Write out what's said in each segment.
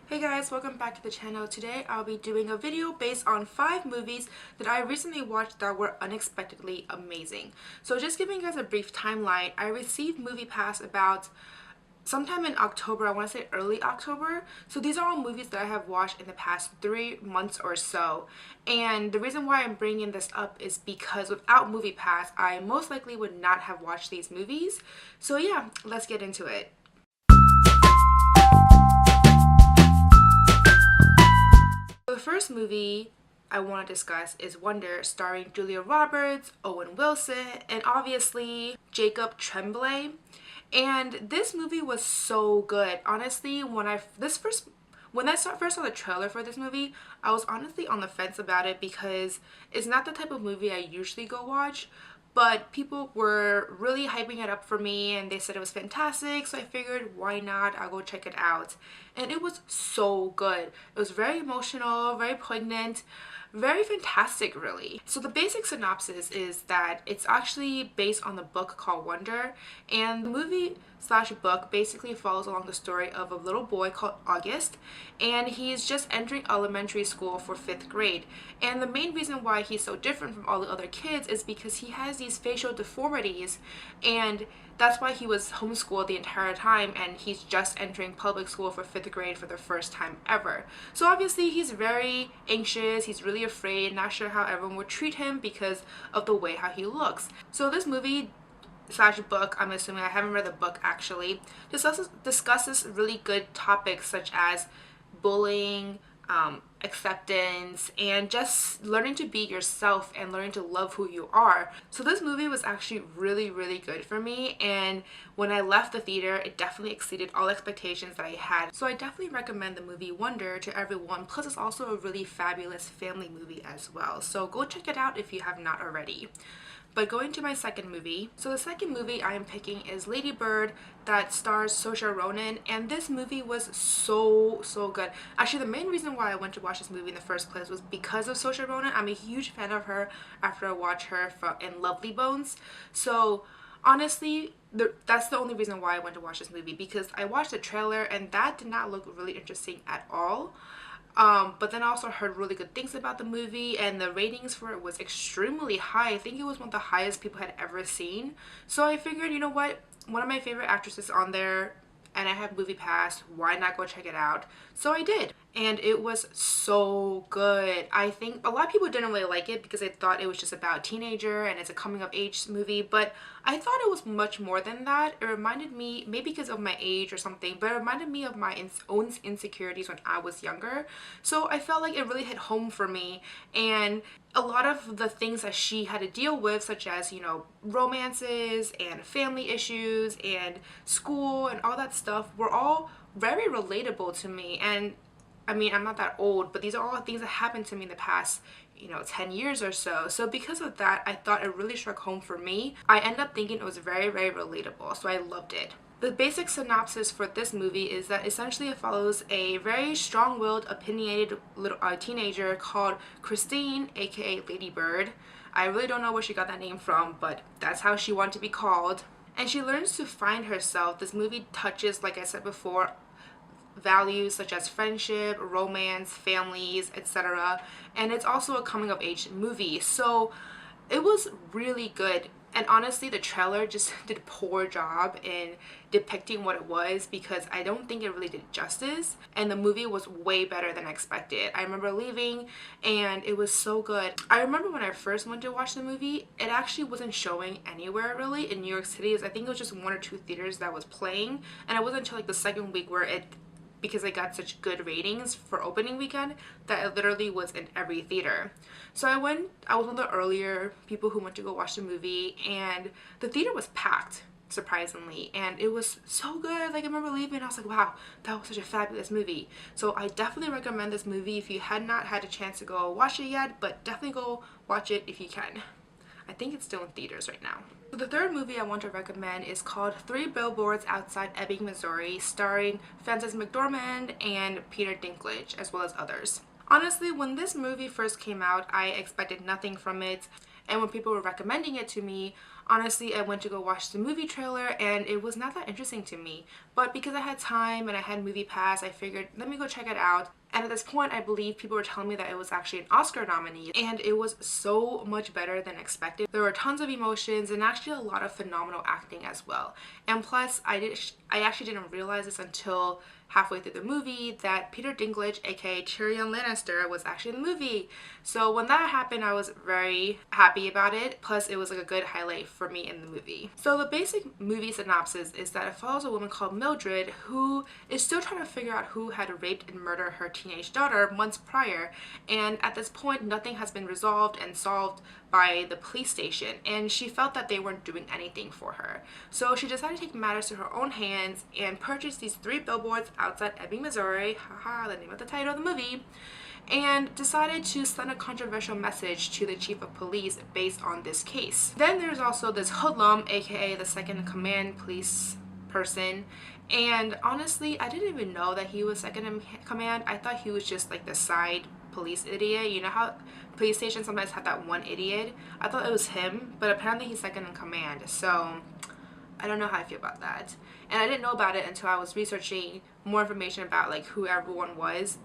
Hey guys, welcome back to the channel. Today I'll be doing a video based on 5 movies that I recently watched that were unexpectedly amazing. So just giving you guys a brief timeline, I received MoviePass about sometime in October, I want to say early October. So these are all movies that I have watched in the past 3 months or so. And the reason why I'm bringing this up is because without MoviePass, I most likely would not have watched these movies. So yeah, let's get into it. The first movie I want to discuss is Wonder, starring Julia Roberts, Owen Wilson, and obviously Jacob Tremblay. And this movie was so good. Honestly, when I first saw the trailer for this movie, I was honestly on the fence about it because it's not the type of movie I usually go watch. But people were really hyping it up for me and they said it was fantastic, so I figured why not, I'll go check it out. And it was so good. It was very emotional, very poignant, very fantastic really. So the basic synopsis is that it's actually based on the book called Wonder, and the movie slash book basically follows along the story of a little boy called August, and he's just entering elementary school for 5th grade. And the main reason why he's so different from all the other kids is because he has these facial deformities, and that's why he was homeschooled the entire time, and he's just entering public school for 5th grade for the first time ever. So obviously he's very anxious, he's really afraid, not sure how everyone would treat him because of the way how he looks. So this movie slash book, I'm assuming, I haven't read the book actually, discusses really good topics such as bullying, acceptance, and just learning to be yourself and learning to love who you are. So this movie was actually really good for me, and when I left the theater it definitely exceeded all expectations that I had. So I definitely recommend the movie Wonder to everyone, plus it's also a really fabulous family movie as well. So go check it out if you have not already. But going to my second movie, so the second movie I am picking is Lady Bird, that stars Saoirse Ronan, and this movie was so good. Actually, the main reason why I went to watch this movie in the first place was because of Saoirse Ronan. I'm a huge fan of her after I watched her in Lovely Bones. So honestly, that's the only reason why I went to watch this movie, because I watched the trailer and that did not look really interesting at all. But then I also heard really good things about the movie, and the ratings for it was extremely high. I think it was one of the highest people had ever seen. So I figured, you know what, one of my favorite actresses on there, and I have MoviePass, why not go check it out? So I did, and it was so good. I think a lot of people didn't really like it because they thought it was just about a teenager and it's a coming of age movie, but I thought it was much more than that. It reminded me, maybe because of my age or something, but it reminded me of my own insecurities when I was younger. So I felt like it really hit home for me, and a lot of the things that she had to deal with, such as, you know, romances and family issues and school and all that stuff, were all very relatable to me. And I mean, I'm not that old, but these are all things that happened to me in the past, 10 years or so. So because of that, I thought it really struck home for me. I ended up thinking it was very relatable, so I loved it. The basic synopsis for this movie is that essentially it follows a very strong-willed, opinionated little teenager called Christine, aka Lady Bird. I really don't know where she got that name from, but that's how she wanted to be called. And she learns to find herself. This movie touches, like I said before, values such as friendship, romance, families, etc. And it's also a coming of age movie. So it was really good. And honestly, the trailer just did a poor job in depicting what it was, because I don't think it really did justice, and the movie was way better than expected. I remember leaving and it was so good. I remember when I first went to watch the movie, it actually wasn't showing anywhere really in New York City. I think it was just 1 or 2 theaters that was playing, and it wasn't until like the second week where because it got such good ratings for opening weekend, that it literally was in every theater. So I was one of the earlier people who went to go watch the movie, and the theater was packed, surprisingly, and it was so good. Like, I remember leaving and I was like, wow, that was such a fabulous movie. So I definitely recommend this movie if you had not had a chance to go watch it yet, but definitely go watch it if you can. I think it's still in theaters right now. So the third movie I want to recommend is called 3 Billboards Outside Ebbing, Missouri, starring Frances McDormand and Peter Dinklage, as well as others. Honestly, when this movie first came out, I expected nothing from it, and when people were recommending it to me Honestly, I went to go watch the movie trailer and it was not that interesting to me. But because I had time and I had MoviePass, I figured, let me go check it out. And at this point, I believe people were telling me that it was actually an Oscar nominee, and it was so much better than expected. There were tons of emotions and actually a lot of phenomenal acting as well. And plus, I actually didn't realize this until halfway through the movie that Peter Dinklage, aka Tyrion Lannister, was actually in the movie. So when that happened, I was very happy about it. Plus, it was like a good highlight for me in the movie. So the basic movie synopsis is that it follows a woman called Mildred who is still trying to figure out who had raped and murdered her teenage daughter months prior, and at this point nothing has been resolved and solved by the police station, and she felt that they weren't doing anything for her. So she decided to take matters to her own hands and purchase these 3 billboards outside Ebbing, Missouri, haha, the name of the title of the movie, and decided to send a controversial message to the chief of police based on this case. Then there's also this hoodlum, aka the second in command police person, and honestly, I didn't even know that he was second in command. I thought he was just like the side police idiot. You know how police stations sometimes have that one idiot? I thought it was him, but apparently he's second in command. So I don't know how I feel about that. And I didn't know about it until I was researching more information about like who everyone was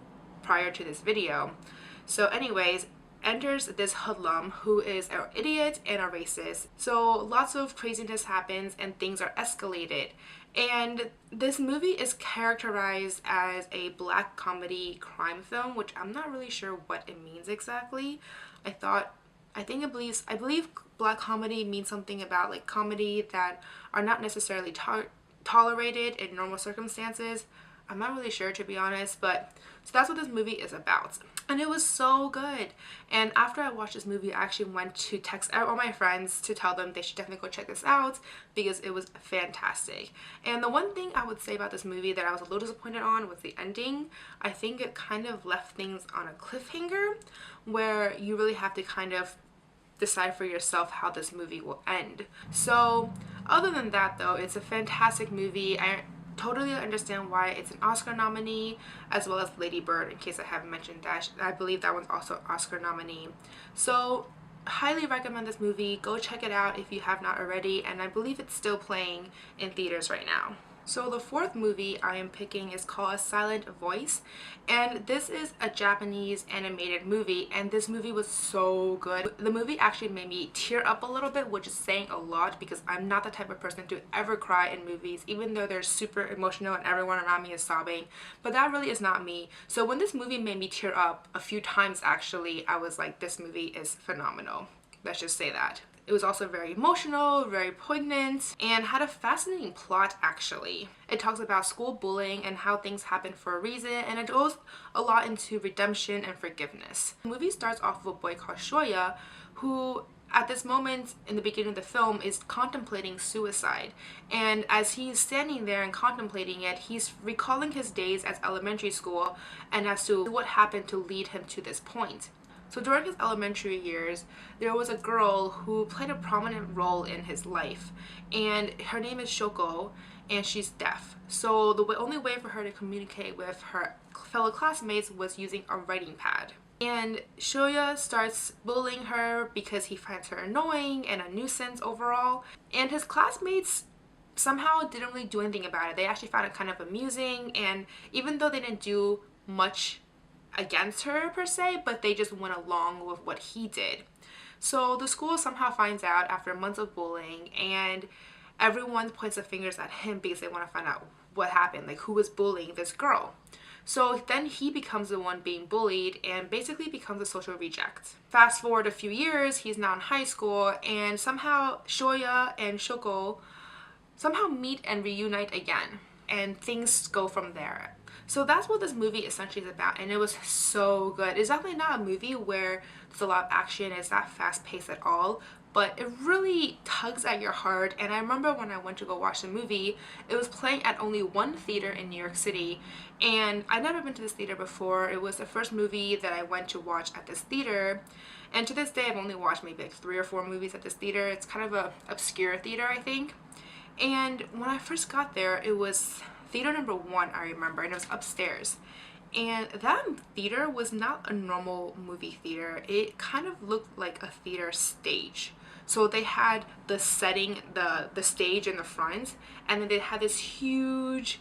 prior to this video. So anyways, enters this hoodlum who is an idiot and a racist. So lots of craziness happens and things are escalated. And this movie is characterized as a black comedy crime film, which I'm not really sure what it means exactly. I believe black comedy means something about like comedy that are not necessarily tolerated in normal circumstances. I'm not really sure, to be honest, but so that's what this movie is about. And it was so good. And after I watched this movie, I actually went to text all my friends to tell them they should definitely go check this out because it was fantastic. And the one thing I would say about this movie that I was a little disappointed on was the ending. I think it kind of left things on a cliffhanger where you really have to kind of decide for yourself how this movie will end. So other than that though, it's a fantastic movie. I totally understand why it's an Oscar nominee, as well as Lady Bird, in case I haven't mentioned that. I believe that one's also an Oscar nominee. So highly recommend this movie. Go check it out if you have not already, and I believe it's still playing in theaters right now. So the 4th movie I am picking is called A Silent Voice, and this is a Japanese animated movie, and this movie was so good. The movie actually made me tear up a little bit, which is saying a lot because I'm not the type of person to ever cry in movies, even though they're super emotional and everyone around me is sobbing, but that really is not me. So when this movie made me tear up a few times actually, I was like, this movie is phenomenal. Let's just say that. It was also very emotional, very poignant, and had a fascinating plot actually. It talks about school bullying and how things happen for a reason, and it goes a lot into redemption and forgiveness. The movie starts off with a boy called Shoya who at this moment in the beginning of the film is contemplating suicide, and as he's standing there and contemplating it, he's recalling his days as elementary school and as to what happened to lead him to this point. So during his elementary years, there was a girl who played a prominent role in his life, and her name is Shoko, and she's deaf. So the only way for her to communicate with her fellow classmates was using a writing pad. And Shoya starts bullying her because he finds her annoying and a nuisance overall, and his classmates somehow didn't really do anything about it. They actually found it kind of amusing, and even though they didn't do much against her per se, but they just went along with what he did. So the school somehow finds out after months of bullying, and everyone points their fingers at him because they want to find out what happened, like who was bullying this girl. So then he becomes the one being bullied and basically becomes a social reject. Fast forward a few years, he's now in high school, and somehow Shoya and Shoko somehow meet and reunite again, and things go from there. So that's what this movie essentially is about, and it was so good. It's definitely not a movie where there's a lot of action, it's not fast paced at all, but it really tugs at your heart. And I remember when I went to go watch the movie, it was playing at only one theater in New York City, and I'd never been to this theater before. It was the first movie that I went to watch at this theater, and to this day I've only watched maybe like 3 or 4 movies at this theater. It's kind of a obscure theater, I think. And when I first got there, it was theater number 1, I remember, and it was upstairs. And that theater was not a normal movie theater. It kind of looked like a theater stage. So they had the setting, the stage in the front, and then they had this huge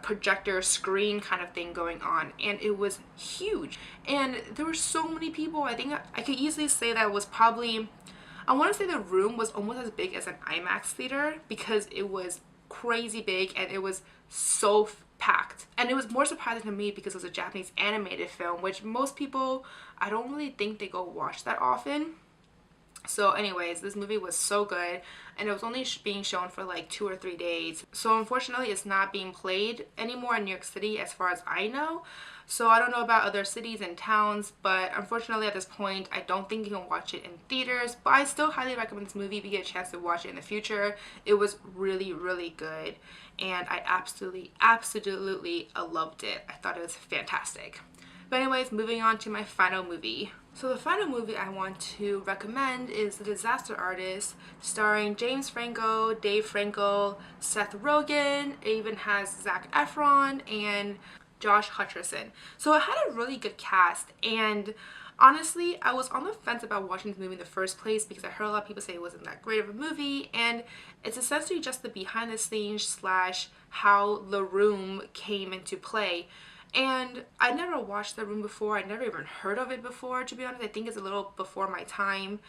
projector screen kind of thing going on, and it was huge, and there were so many people. I think I could easily say that it was probably, I want to say the room was almost as big as an IMAX theater because it was crazy big and it was so packed. And it was more surprising to me because it was a Japanese animated film, which most people, I don't really think they go watch that often. So anyways, this movie was so good, and it was only being shown for like 2 or 3 days. So unfortunately, it's not being played anymore in New York City as far as I know. So I don't know about other cities and towns, but unfortunately at this point, I don't think you can watch it in theaters. But I still highly recommend this movie if you get a chance to watch it in the future. It was really, really good, and I absolutely loved it. I thought it was fantastic. But anyways, moving on to my final movie. So the final movie I want to recommend is The Disaster Artist, starring James Franco, Dave Franco, Seth Rogen. It even has Zac Efron and Josh Hutcherson. So it had a really good cast, and honestly, I was on the fence about watching this movie in the first place because I heard a lot of people say it wasn't that great of a movie, and it's essentially just the behind the scenes slash how The Room came into play. And I never watched The Room before. I never even heard of it before, to be honest. I think it's a little before my time,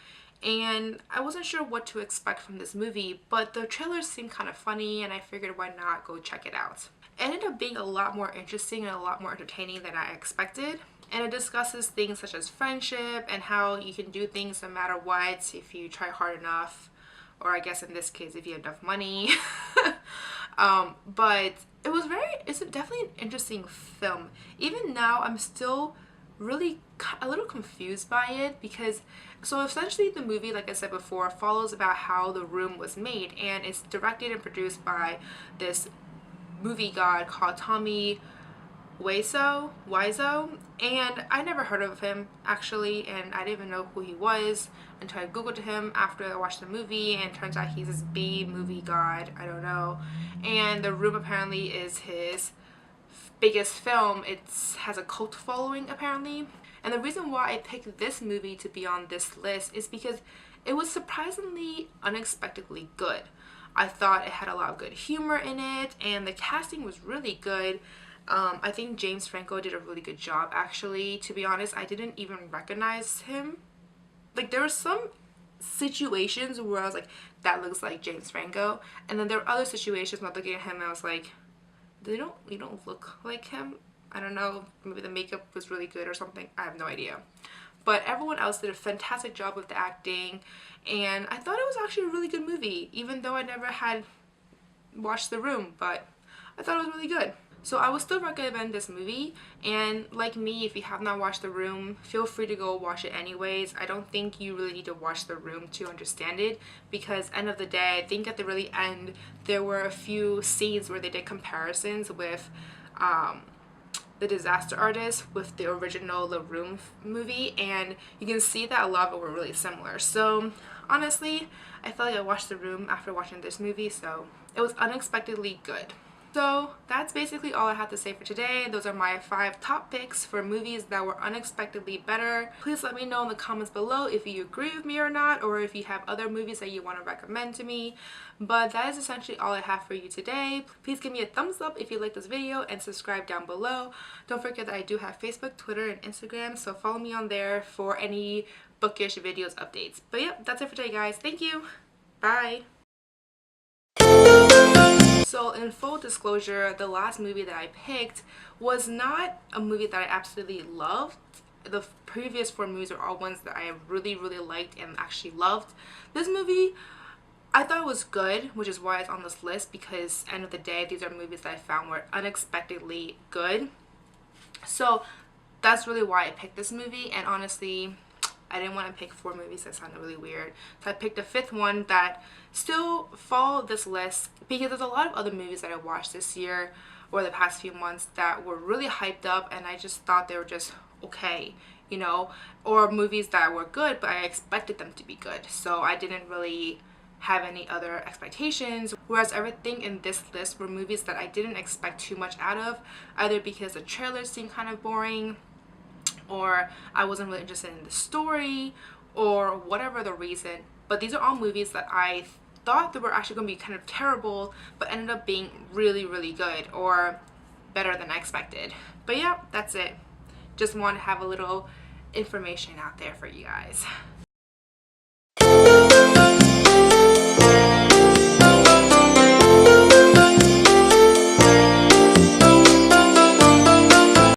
and I wasn't sure what to expect from this movie, but the trailers seemed kind of funny, and I figured why not go check it out. It ended up being a lot more interesting and a lot more entertaining than I expected, and it discusses things such as friendship and how you can do things no matter what if you try hard enough, or I guess in this case if you have enough money. But it's definitely an interesting film. Even now I'm still really a little confused by it because, so essentially the movie, like I said before, follows about how The Room was made, and it's directed and produced by this movie god called Tommy Wiseau, and I never heard of him actually, and I didn't even know who he was until I googled him after I watched the movie, and it turns out he's this B movie god, I don't know. And The Room apparently is his biggest film. It has a cult following apparently, and the reason why I picked this movie to be on this list is because it was surprisingly unexpectedly good. I thought it had a lot of good humor in it, and the casting was really good. I think James Franco did a really good job actually. To be honest, I didn't even recognize him. Like, there were some situations where I was like, that looks like James Franco, and then there were other situations where looking at him and I was like, you don't look like him. I don't know, maybe the makeup was really good or something, I have no idea. But everyone else did a fantastic job with the acting, and I thought it was actually a really good movie, even though I never had watched The Room, but I thought it was really good. So I would still recommend this movie, and like me, if you have not watched The Room, feel free to go watch it anyways. I don't think you really need to watch The Room to understand it, because end of the day, I think at the really end, there were a few scenes where they did comparisons with The Disaster Artist with the original The Room movie, and you can see that a lot of it were really similar. So honestly, I felt like I watched The Room after watching this movie, so it was unexpectedly good. So that's basically all I have to say for today. Those are my 5 top picks for movies that were unexpectedly better. Please let me know in the comments below if you agree with me or not, or if you have other movies that you want to recommend to me. But that is essentially all I have for you today. Please give me a thumbs up if you like this video, and subscribe down below. Don't forget that I do have Facebook, Twitter, and Instagram, so follow me on there for any bookish videos updates. But yep, that's it for today, guys. Thank you. Bye. So in full disclosure, the last movie that I picked was not a movie that I absolutely loved. The previous 4 movies are all ones that I really liked and actually loved. This movie, I thought it was good, which is why it's on this list, because end of the day, these are movies that I found were unexpectedly good. So that's really why I picked this movie, and honestly, I didn't want to pick 4 movies. That sounded really weird. So I picked a 5th one that still follow this list, because there's a lot of other movies that I watched this year or the past few months that were really hyped up, and I just thought they were just okay, you know, or movies that were good but I expected them to be good. So I didn't really have any other expectations, whereas everything in this list were movies that I didn't expect too much out of, either because the trailers seemed kind of boring, or I wasn't really interested in the story, or whatever the reason. but these are all movies that I thought that were actually going to be kind of terrible, but ended up being really, really good, or better than I expected. But yeah, that's it. Just want to have a little information out there for you guys.